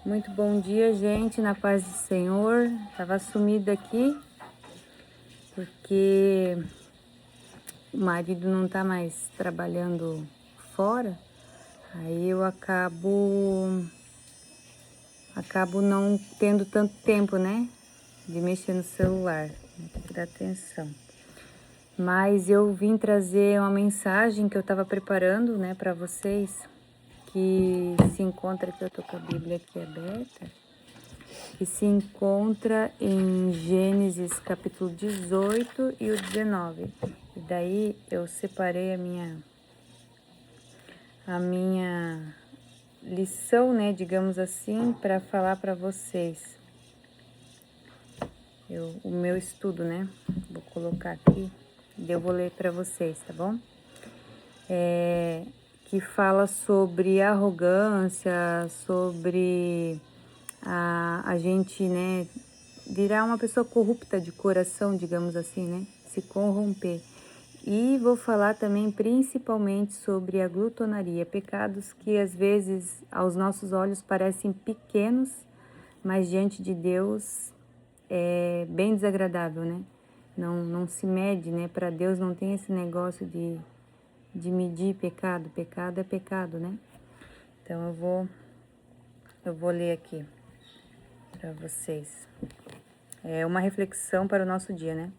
Muito bom dia, gente, na paz do Senhor. Tava sumida aqui porque o marido não tá mais trabalhando fora. Aí eu acabo não tendo tanto tempo, né, de mexer no celular. Tem que dar atenção. Mas eu vim trazer uma mensagem que eu tava preparando, né, para vocês, que se encontra aqui, eu tô com a Bíblia aqui aberta, que se encontra em Gênesis capítulo 18 e o 19. E daí eu separei a minha lição, né, digamos assim, para falar para vocês. O meu estudo, né? Vou colocar aqui e eu vou ler para vocês, tá bom? Que fala sobre arrogância, sobre a gente, né, virar uma pessoa corrupta de coração, digamos assim, né, se corromper. E vou falar também principalmente sobre a glutonaria, pecados que às vezes aos nossos olhos parecem pequenos, mas diante de Deus é bem desagradável, né? Não se mede, né? Para Deus não tem esse negócio de medir pecado. Pecado é pecado, né? Então eu vou ler aqui para vocês. É uma reflexão para o nosso dia, né?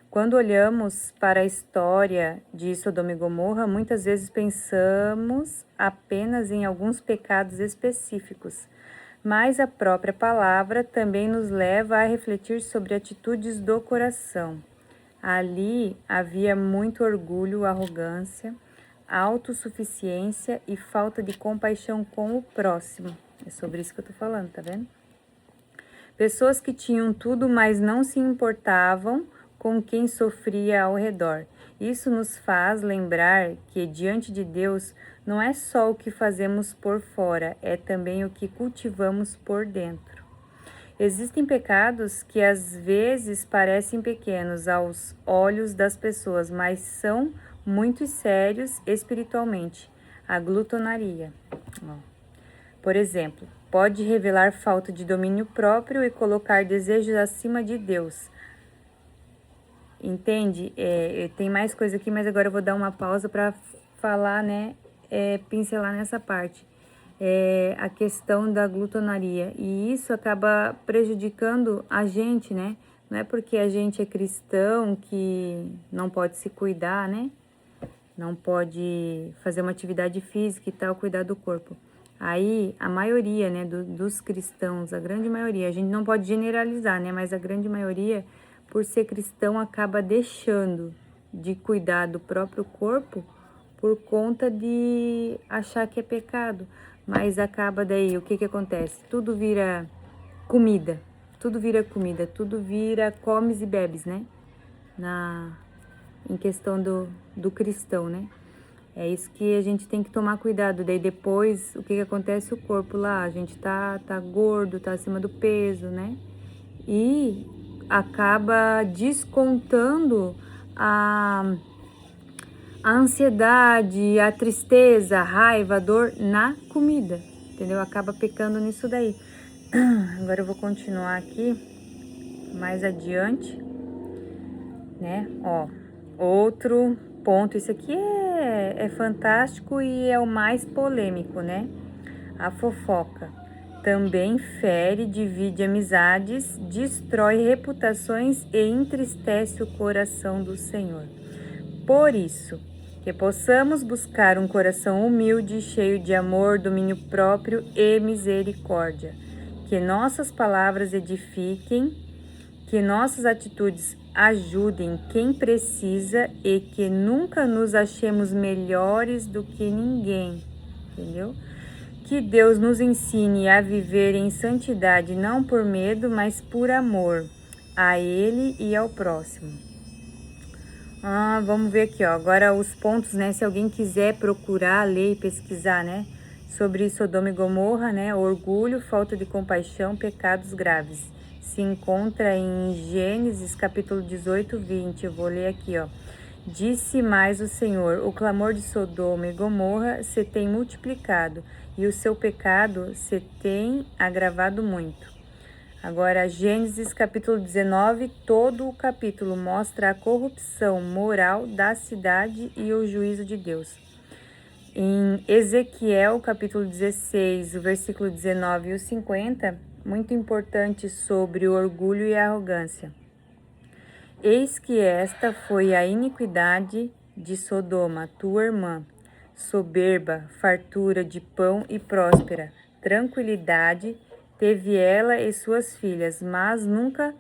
Quando olhamos para a história de Sodoma e Gomorra, muitas vezes pensamos apenas em alguns pecados específicos, mas a própria palavra também nos leva a refletir sobre atitudes do coração. Ali havia muito orgulho, arrogância, autossuficiência e falta de compaixão com o próximo. É sobre isso que eu tô falando, tá vendo? Pessoas que tinham tudo, mas não se importavam com quem sofria ao redor. Isso nos faz lembrar que diante de Deus não é só o que fazemos por fora, é também o que cultivamos por dentro. Existem pecados que às vezes parecem pequenos aos olhos das pessoas, mas são muito sérios espiritualmente. A glutonaria, por exemplo, pode revelar falta de domínio próprio e colocar desejos acima de Deus. Entende? Tem mais coisa aqui, mas agora eu vou dar uma pausa para falar, né? Pincelar nessa parte. A questão da glutonaria. E isso acaba prejudicando a gente, né? Não é porque a gente é cristão que não pode se cuidar, né? Não pode fazer uma atividade física e tal, cuidar do corpo. Aí, a maioria, né, dos cristãos, a grande maioria, a gente não pode generalizar, né, mas a grande maioria, por ser cristão, acaba deixando de cuidar do próprio corpo por conta de achar que é pecado. Mas acaba daí, o que que acontece? Tudo vira comida, tudo vira comida, tudo vira comes e bebes, né, em questão do cristão, né? É isso que a gente tem que tomar cuidado. Daí depois, o que acontece? O corpo lá, a gente tá gordo, tá acima do peso, né? E acaba descontando a ansiedade, a tristeza, a raiva, a dor na comida, entendeu? Acaba pecando nisso daí. Agora eu vou continuar aqui mais adiante, né? Ó, outro ponto, isso aqui é fantástico e é o mais polêmico, né? A fofoca também fere, divide amizades, destrói reputações e entristece o coração do Senhor. Por isso, que possamos buscar um coração humilde, cheio de amor, domínio próprio e misericórdia. Que nossas palavras edifiquem, que nossas atitudes ajudem quem precisa e que nunca nos achemos melhores do que ninguém, entendeu? Que Deus nos ensine a viver em santidade, não por medo, mas por amor a Ele e ao próximo. Vamos ver aqui, ó. Agora os pontos, né? Se alguém quiser procurar, ler e pesquisar, né? Sobre Sodoma e Gomorra, né? Orgulho, falta de compaixão, pecados graves. Se encontra em Gênesis capítulo 18, 20. Eu vou ler aqui, ó. Disse mais o Senhor: o clamor de Sodoma e Gomorra se tem multiplicado, e o seu pecado se tem agravado muito. Agora, Gênesis capítulo 19, todo o capítulo mostra a corrupção moral da cidade e o juízo de Deus. Em Ezequiel capítulo 16, o versículo 19 e o 50, muito importante sobre o orgulho e a arrogância. Eis que esta foi a iniquidade de Sodoma, tua irmã, soberba, fartura de pão e próspera, tranquilidade, teve ela e suas filhas, mas nunca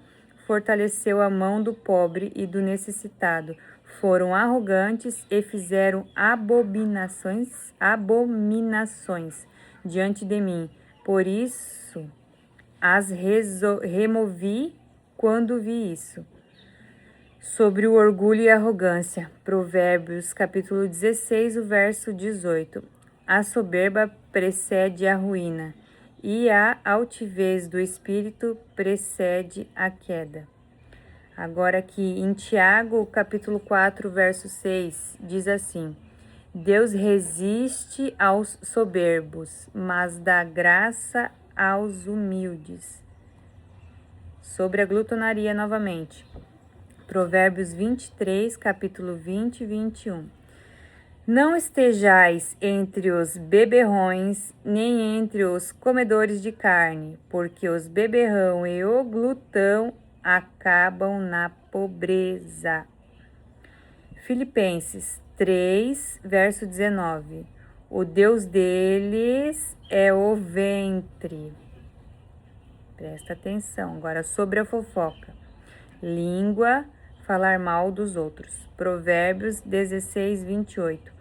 fortaleceu a mão do pobre e do necessitado. Foram arrogantes e fizeram abominações diante de mim. Por isso as removi quando vi isso. Sobre o orgulho e arrogância. Provérbios, capítulo 16, o verso 18. A soberba precede a ruína, e a altivez do espírito precede a queda. Agora aqui em Tiago, capítulo 4, verso 6, diz assim: Deus resiste aos soberbos, mas dá graça aos humildes. Sobre a glutonaria novamente. Provérbios 23, capítulo 20 e 21. Não estejais entre os beberrões, nem entre os comedores de carne, porque os beberrão e o glutão acabam na pobreza. Filipenses 3, verso 19. O Deus deles é o ventre. Presta atenção. Agora sobre a fofoca. Língua, falar mal dos outros. Provérbios 16, 28.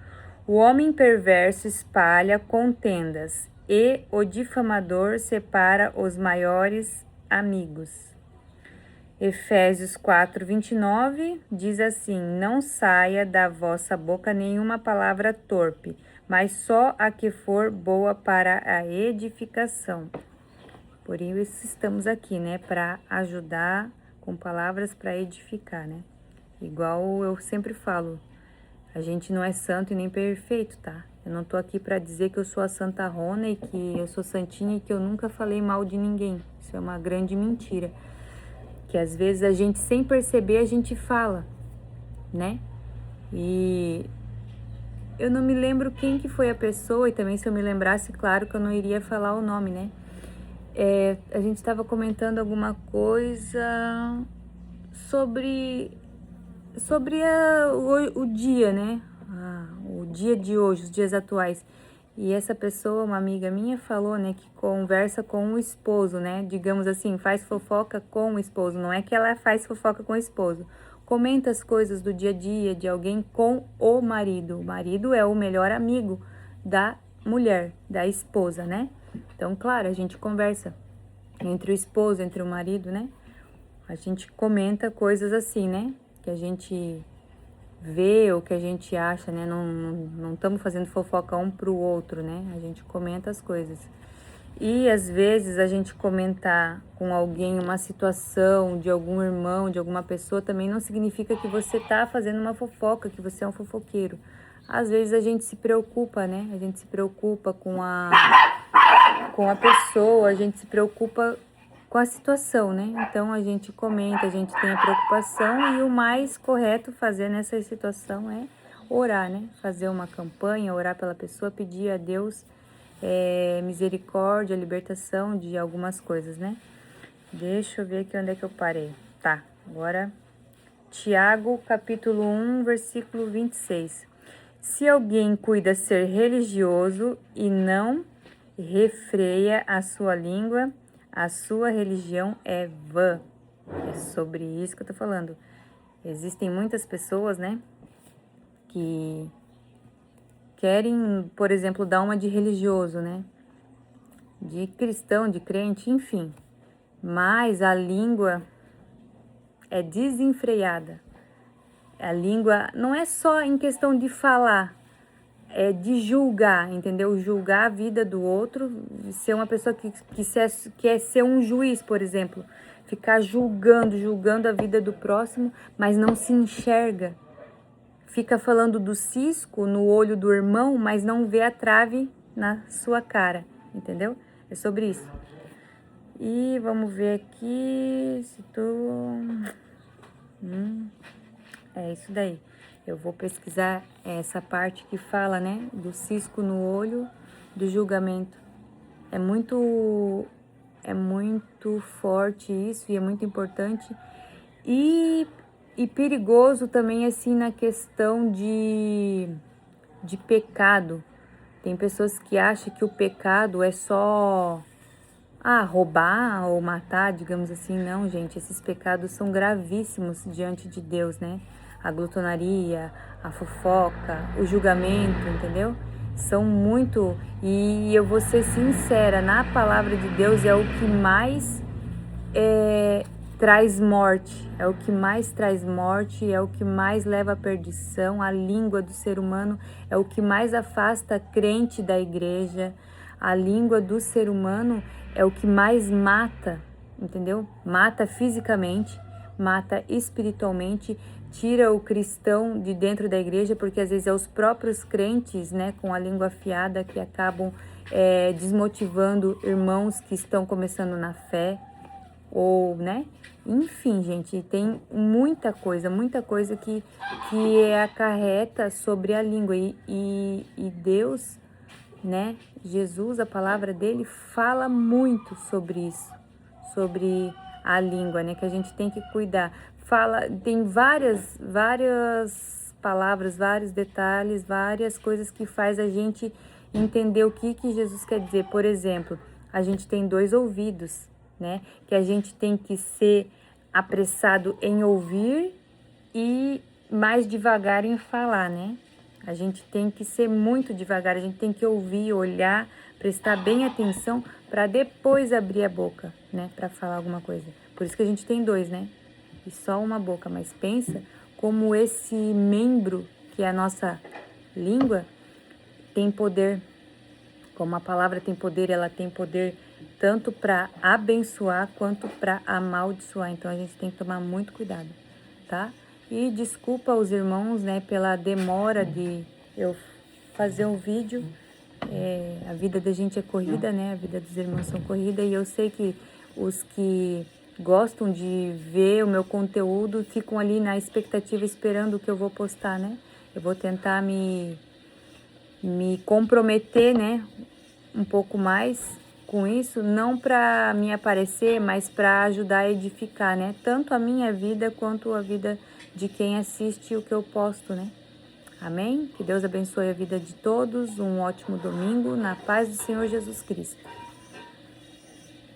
O homem perverso espalha contendas e o difamador separa os maiores amigos. Efésios 4, 29 diz assim: Não saia da vossa boca nenhuma palavra torpe, mas só a que for boa para a edificação. Por isso estamos aqui, né, para ajudar com palavras para edificar, né? Igual eu sempre falo, a gente não é santo e nem perfeito, tá? Eu não tô aqui para dizer que eu sou a Santa Rona e que eu sou santinha e que eu nunca falei mal de ninguém. Isso é uma grande mentira. Que às vezes a gente, sem perceber, a gente fala, né? E eu não me lembro quem que foi a pessoa, e também se eu me lembrasse, claro que eu não iria falar o nome, né? A gente estava comentando alguma coisa sobre o dia, né? O dia de hoje, os dias atuais. E essa pessoa, uma amiga minha, falou, né, que conversa com o esposo, né? Digamos assim, faz fofoca com o esposo. Não é que ela faz fofoca com o esposo. Comenta as coisas do dia a dia de alguém com o marido. O marido é o melhor amigo da mulher, da esposa, né? Então, claro, a gente conversa entre o esposo, entre o marido, né? A gente comenta coisas assim, né? Que a gente vê ou que a gente acha, né? Não estamos fazendo fofoca um pro outro, né? A gente comenta as coisas. E às vezes a gente comentar com alguém uma situação de algum irmão, de alguma pessoa, também não significa que você tá fazendo uma fofoca, que você é um fofoqueiro. Às vezes a gente se preocupa, né? A gente se preocupa com a pessoa, a gente se preocupa com a situação, né? Então a gente comenta, a gente tem a preocupação e o mais correto fazer nessa situação é orar, né? Fazer uma campanha, orar pela pessoa, pedir a Deus misericórdia, libertação de algumas coisas, né? Deixa eu ver aqui onde é que eu parei. Tá, agora Tiago, capítulo 1, versículo 26. Se alguém cuida ser religioso e não refreia a sua língua, a sua religião é vã. É sobre isso que eu tô falando. Existem muitas pessoas, né, que querem, por exemplo, dar uma de religioso, né, de cristão, de crente, enfim. Mas a língua é desenfreada. A língua não é só em questão de falar, é de julgar, entendeu? Julgar a vida do outro, ser uma pessoa que quer ser um juiz, por exemplo. Ficar julgando a vida do próximo, mas não se enxerga. Fica falando do cisco no olho do irmão, mas não vê a trave na sua cara, entendeu? É sobre isso. E vamos ver aqui se é isso daí. Eu vou pesquisar essa parte que fala, né, do cisco no olho, do julgamento. É muito forte isso e é muito importante. E perigoso também, assim, na questão de pecado. Tem pessoas que acham que o pecado é só roubar ou matar, digamos assim. Não, gente, esses pecados são gravíssimos diante de Deus, né? A glutonaria, a fofoca, o julgamento, entendeu? São muito. E eu vou ser sincera, na palavra de Deus é o que mais traz morte, é o que mais traz morte, é o que mais leva à perdição. A língua do ser humano é o que mais afasta crente da igreja. A língua do ser humano é o que mais mata, entendeu? Mata fisicamente, mata espiritualmente, tira o cristão de dentro da igreja, porque às vezes é os próprios crentes, né, com a língua afiada, que acabam desmotivando irmãos que estão começando na fé, ou, né? Enfim, gente, tem muita coisa que acarreta sobre a língua. E Deus, né? Jesus, a palavra dele, fala muito sobre isso, sobre a língua, né? Que a gente tem que cuidar. Tem várias palavras, vários detalhes, várias coisas que faz a gente entender o que Jesus quer dizer. Por exemplo, a gente tem 2 ouvidos, né? Que a gente tem que ser apressado em ouvir e mais devagar em falar, né? A gente tem que ser muito devagar, a gente tem que ouvir, olhar, prestar bem atenção para depois abrir a boca, né? Para falar alguma coisa. Por isso que a gente tem 2, né? E só uma boca. Mas pensa como esse membro, que é a nossa língua, tem poder. Como a palavra tem poder, ela tem poder tanto para abençoar quanto para amaldiçoar. Então a gente tem que tomar muito cuidado, tá? E desculpa os irmãos, né, pela demora de eu fazer um vídeo. A vida da gente é corrida, né? A vida dos irmãos são corrida, e eu sei que os que gostam de ver o meu conteúdo ficam ali na expectativa, esperando o que eu vou postar, né? Eu vou tentar me comprometer, né, um pouco mais com isso, não para me aparecer, mas para ajudar a edificar, né, tanto a minha vida quanto a vida de quem assiste o que eu posto, né? Amém? Que Deus abençoe a vida de todos, um ótimo domingo, na paz do Senhor Jesus Cristo.